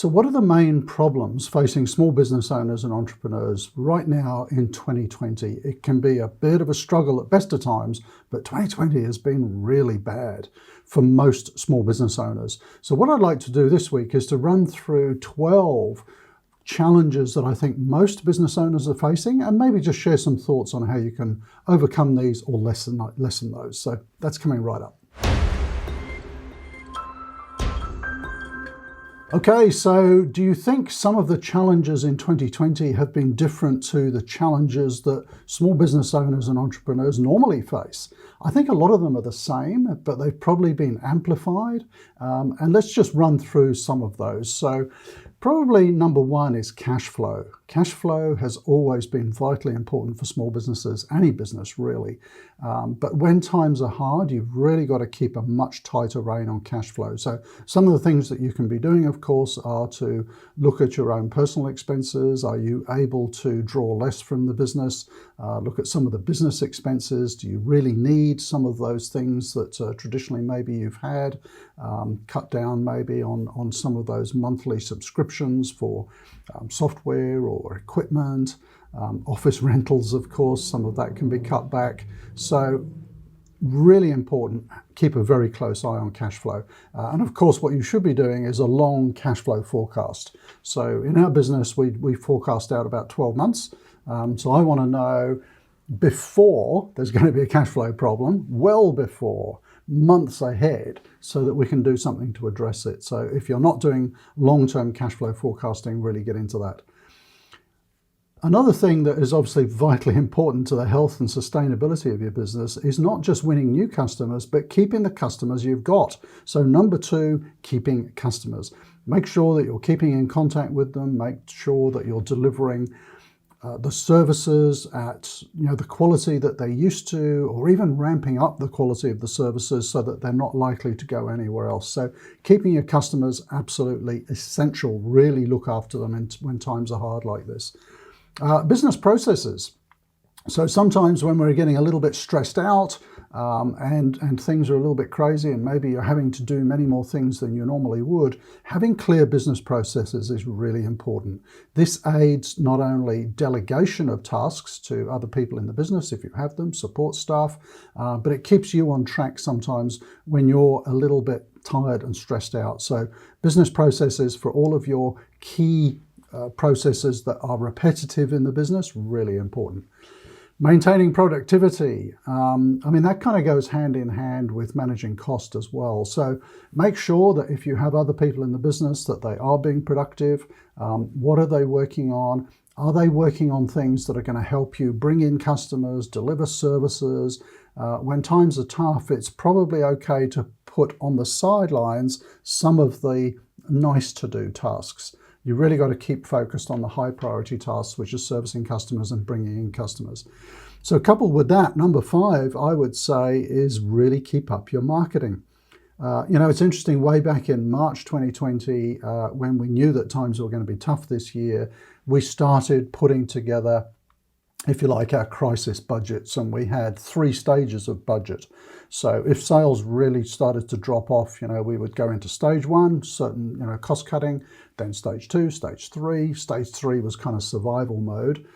So what are the main problems facing small business owners and entrepreneurs right now in 2020? It can be a bit of a struggle at best of times, but 2020 has been really bad for most small business owners. So what I'd like to do this week is to run through 12 challenges that I think most business owners are facing, and maybe just share some thoughts on how you can overcome these or lessen those. So that's coming right up. Okay, so do you think some of the challenges in 2020 have been different to the challenges that small business owners and entrepreneurs normally face? I think a lot of them are the same, but they've probably been amplified. And let's just run through some of those. So probably number one is cash flow. Cash flow has always been vitally important for small businesses, any business really. But when times are hard, you've really got to keep a much tighter rein on cash flow. So some of the things that you can be doing, of course, are to look at your own personal expenses. Are you able to draw less from the business? Look at some of the business expenses. Do you really need some of those things that traditionally maybe you've had? Cut down maybe on some of those monthly subscriptions for software or equipment. Office rentals, of course, some of that can be cut back. So really important, keep a very close eye on cash flow. And of course, what you should be doing is a long cash flow forecast. So in our business, we forecast out about 12 months. So I want to know before there's going to be a cash flow problem, well before, months ahead, so that we can do something to address it. So if you're not doing long-term cash flow forecasting, really get into that. Another thing that is obviously vitally important to the health and sustainability of your business is not just winning new customers, but keeping the customers you've got. So number two, keeping customers. Make sure that you're keeping in contact with them. Make sure that you're delivering the services at the quality that they're used to, or even ramping up the quality of the services so that they're not likely to go anywhere else. So keeping your customers absolutely essential. Really look after them when times are hard like this. Business processes. So sometimes when we're getting a little bit stressed out and things are a little bit crazy and maybe you're having to do many more things than you normally would, having clear business processes is really important. This aids not only delegation of tasks to other people in the business, if you have them, support staff, but it keeps you on track sometimes when you're a little bit tired and stressed out. So business processes for all of your key processes that are repetitive in the business, really important. Maintaining productivity. That kind of goes hand in hand with managing cost as well. So make sure that if you have other people in the business that they are being productive. What are they working on? Are they working on things that are going to help you bring in customers, deliver services? When times are tough, it's probably okay to put on the sidelines some of the nice to do tasks. You really got to keep focused on the high priority tasks, which is servicing customers and bringing in customers. So coupled with that, number five, I would say, is really keep up your marketing. It's interesting, way back in March 2020, when we knew that times were going to be tough this year, we started putting together, if you like, our crisis budgets, and we had 3 stages of budget. So if sales really started to drop off, we would go into stage 1, certain, cost cutting, then stage 2, stage 3. Stage 3 was kind of survival mode.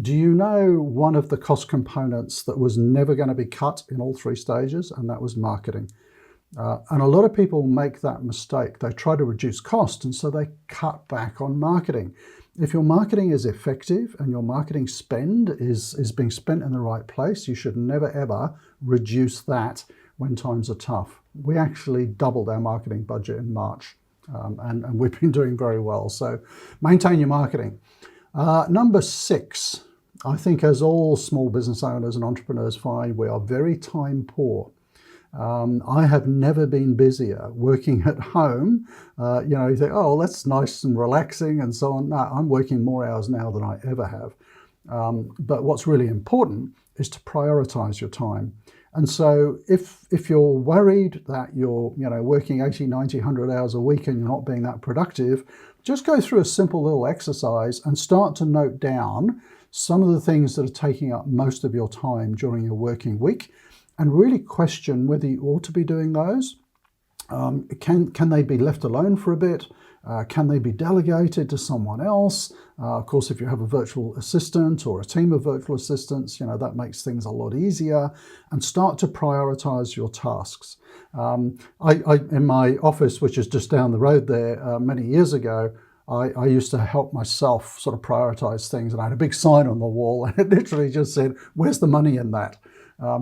Do you know one of the cost components that was never going to be cut in all 3 stages? And that was marketing. And a lot of people make that mistake. They try to reduce cost, and so they cut back on marketing. If your marketing is effective and your marketing spend is being spent in the right place, you should never ever reduce that when times are tough. We actually doubled our marketing budget in March, and we've been doing very well. So maintain your marketing. Number 6, I think, as all small business owners and entrepreneurs find, we are very time poor. I have never been busier working at home. You think, oh, that's nice and relaxing and so on. No, I'm working more hours now than I ever have. But what's really important is to prioritize your time. And so if you're worried that you're working 80, 90, 100 hours a week and you're not being that productive, just go through a simple little exercise and start to note down some of the things that are taking up most of your time during your working week, and really question whether you ought to be doing those. Can they be left alone for a bit? Can they be delegated to someone else? Of course, if you have a virtual assistant or a team of virtual assistants, that makes things a lot easier. And start to prioritize your tasks. In my office, which is just down the road there, many years ago, I used to help myself sort of prioritize things, and I had a big sign on the wall, and it literally just said, "Where's the money in that?"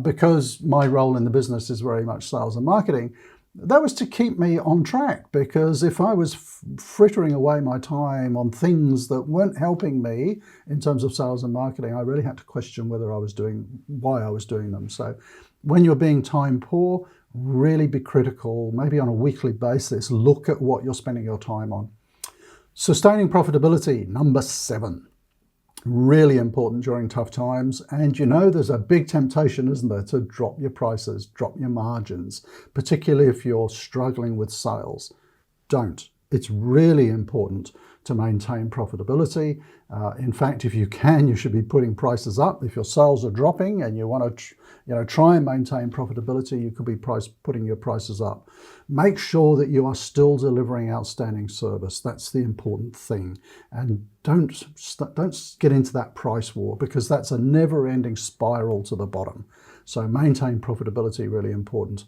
Because my role in the business is very much sales and marketing. That was to keep me on track, because if I was frittering away my time on things that weren't helping me in terms of sales and marketing, I really had to question why I was doing them. So when you're being time poor, really be critical, maybe on a weekly basis, look at what you're spending your time on. Sustaining profitability, number 7. Really important during tough times. And there's a big temptation, isn't there, to drop your prices, drop your margins, particularly if you're struggling with sales. Don't. It's really important to maintain profitability. In fact, if you can, you should be putting prices up. If your sales are dropping and you want to try and maintain profitability, you could be putting your prices up. Make sure that you are still delivering outstanding service. That's the important thing. And don't get into that price war, because that's a never-ending spiral to the bottom. So maintain profitability, really important.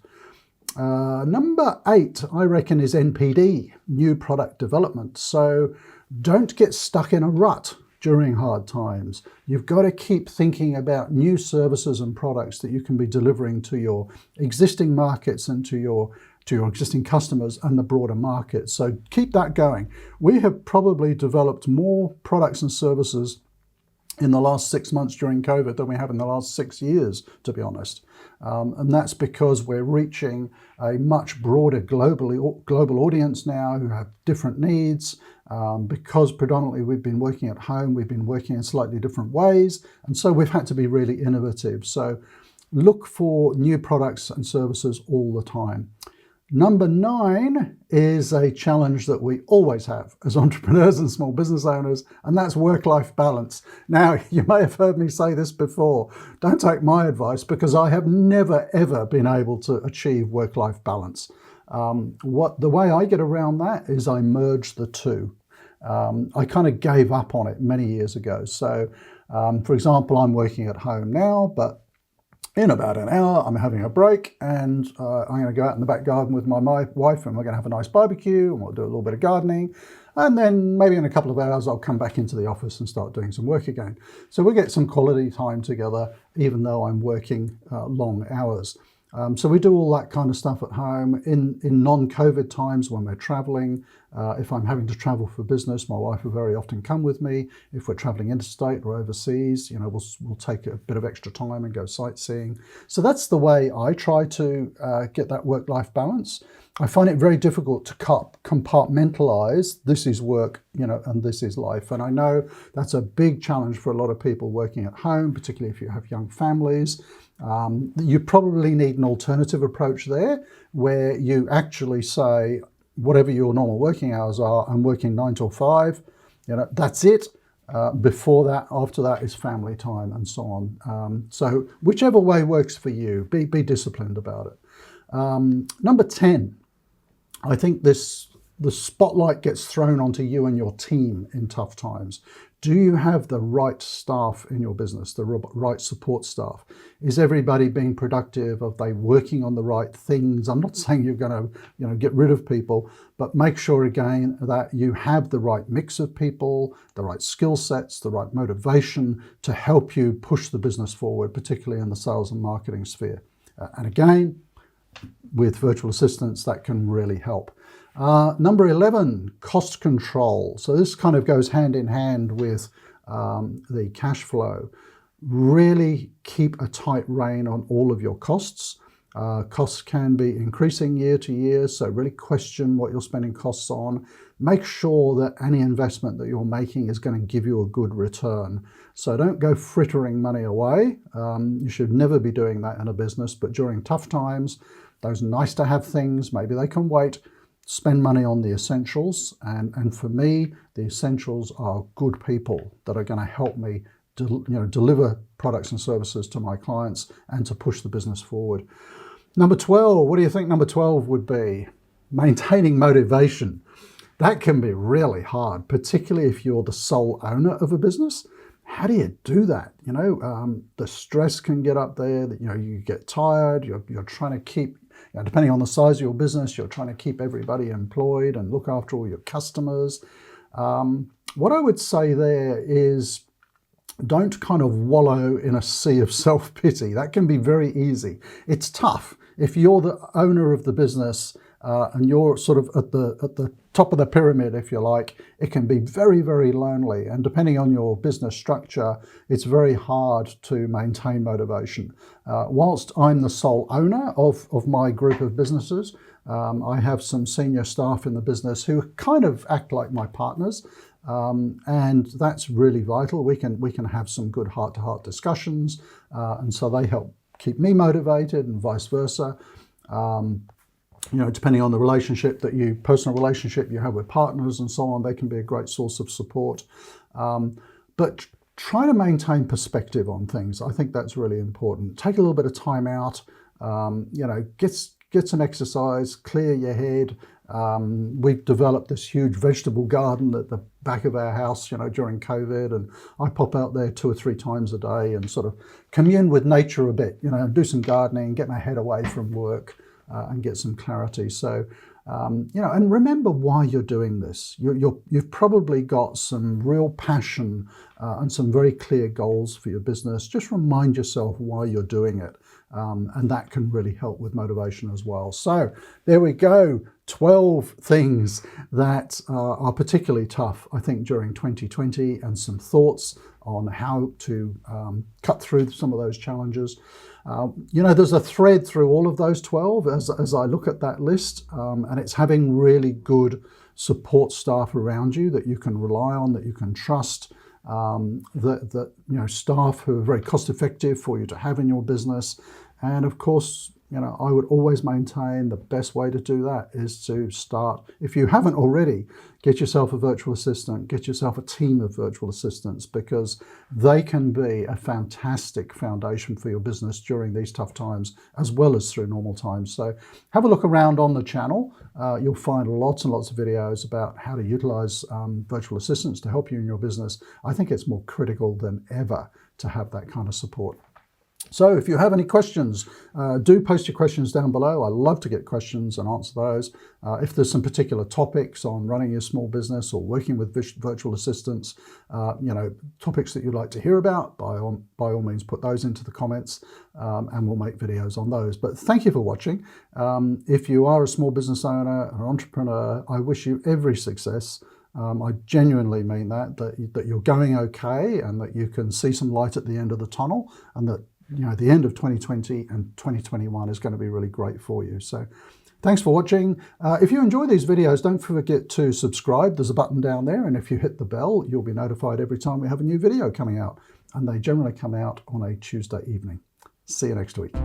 Number 8, I reckon, is NPD, new product development. So don't get stuck in a rut during hard times. You've got to keep thinking about new services and products that you can be delivering to your existing markets and to your existing customers and the broader market. So keep that going. We have probably developed more products and services in the last 6 months during COVID than we have in the last 6 years, to be honest. And that's because we're reaching a much broader global audience now who have different needs. Because predominantly we've been working at home, we've been working in slightly different ways. And so we've had to be really innovative. So look for new products and services all the time. Number 9 is a challenge that we always have as entrepreneurs and small business owners, and that's work-life balance. Now, you may have heard me say this before. Don't take my advice, because I have never, ever been able to achieve work-life balance. The way I get around that is I merge the two. I kind of gave up on it many years ago. So, for example, I'm working at home now, but in about an hour, I'm having a break, and I'm going to go out in the back garden with my wife, and we're going to have a nice barbecue, and we'll do a little bit of gardening. And then maybe in a couple of hours, I'll come back into the office and start doing some work again. So we get some quality time together, even though I'm working long hours. So we do all that kind of stuff at home. In non-COVID times when we're traveling, if I'm having to travel for business, my wife will very often come with me. If we're traveling interstate or overseas, we'll take a bit of extra time and go sightseeing. So that's the way I try to get that work-life balance. I find it very difficult to compartmentalize, this is work, and this is life. And I know that's a big challenge for a lot of people working at home, particularly if you have young families. You probably need an alternative approach there, where you actually say, whatever your normal working hours are, I'm working 9 till 5, that's it. Before that, after that is family time and so on. So whichever way works for you, be disciplined about it. Number 10, I think the spotlight gets thrown onto you and your team in tough times. Do you have the right staff in your business, the right support staff? Is everybody being productive? Are they working on the right things? I'm not saying you're going to get rid of people, but make sure again that you have the right mix of people, the right skill sets, the right motivation to help you push the business forward, particularly in the sales and marketing sphere. And again, with virtual assistants, that can really help. Number 11, cost control. So this kind of goes hand in hand with the cash flow. Really keep a tight rein on all of your costs. Costs can be increasing year to year, so really question what you're spending costs on. Make sure that any investment that you're making is going to give you a good return. So don't go frittering money away. You should never be doing that in a business, but during tough times, those nice to have things, maybe they can wait. Spend money on the essentials, and for me, the essentials are good people that are going to help me deliver products and services to my clients and to push the business forward. Number 12, what do you think number 12 would be? Maintaining motivation. that can be really hard, particularly if you're the sole owner of a business. How do you do that? The stress can get up there, that, you get tired, you're trying to keep, depending on the size of your business, you're trying to keep everybody employed and look after all your customers. What I would say there is, don't kind of wallow in a sea of self-pity. That can be very easy. It's tough. If you're the owner of the business and you're sort of at the top of the pyramid, if you like, it can be very, very lonely. And depending on your business structure, it's very hard to maintain motivation. Whilst I'm the sole owner of my group of businesses, I have some senior staff in the business who kind of act like my partners. And that's really vital. We can have some good heart-to-heart discussions, and so they help keep me motivated, and vice versa. Depending on the personal relationship you have with partners and so on, they can be a great source of support. But try to maintain perspective on things. I think that's really important. Take a little bit of time out. Get some exercise, clear your head. We've developed this huge vegetable garden at the back of our house, during COVID, and I pop out there 2 or 3 times a day and sort of commune with nature a bit, do some gardening, get my head away from work and get some clarity. So, and remember why you're doing this. You've probably got some real passion and some very clear goals for your business. Just remind yourself why you're doing it. And that can really help with motivation as well. So there we go, 12 things that are particularly tough, I think, during 2020, and some thoughts on how to cut through some of those challenges. There's a thread through all of those 12 as I look at that list, and it's having really good support staff around you that you can rely on, that you can trust. Staff who are very cost effective for you to have in your business. And of course, I would always maintain the best way to do that is to start, if you haven't already, get yourself a virtual assistant, get yourself a team of virtual assistants, because they can be a fantastic foundation for your business during these tough times, as well as through normal times. So have a look around on the channel. You'll find lots and lots of videos about how to utilize virtual assistants to help you in your business. I think it's more critical than ever to have that kind of support. So if you have any questions, do post your questions down below. I love to get questions and answer those. If there's some particular topics on running your small business or working with virtual assistants, topics that you'd like to hear about, by all means put those into the comments, and we'll make videos on those. But thank you for watching. If you are a small business owner, an entrepreneur, I wish you every success. I genuinely mean that you're going okay, and that you can see some light at the end of the tunnel, and that the end of 2020 and 2021 is going to be really great for you. So thanks for watching. If you enjoy these videos, don't forget to subscribe. There's a button down there, and if you hit the bell, you'll be notified every time we have a new video coming out, and they generally come out on a Tuesday evening. See you next week.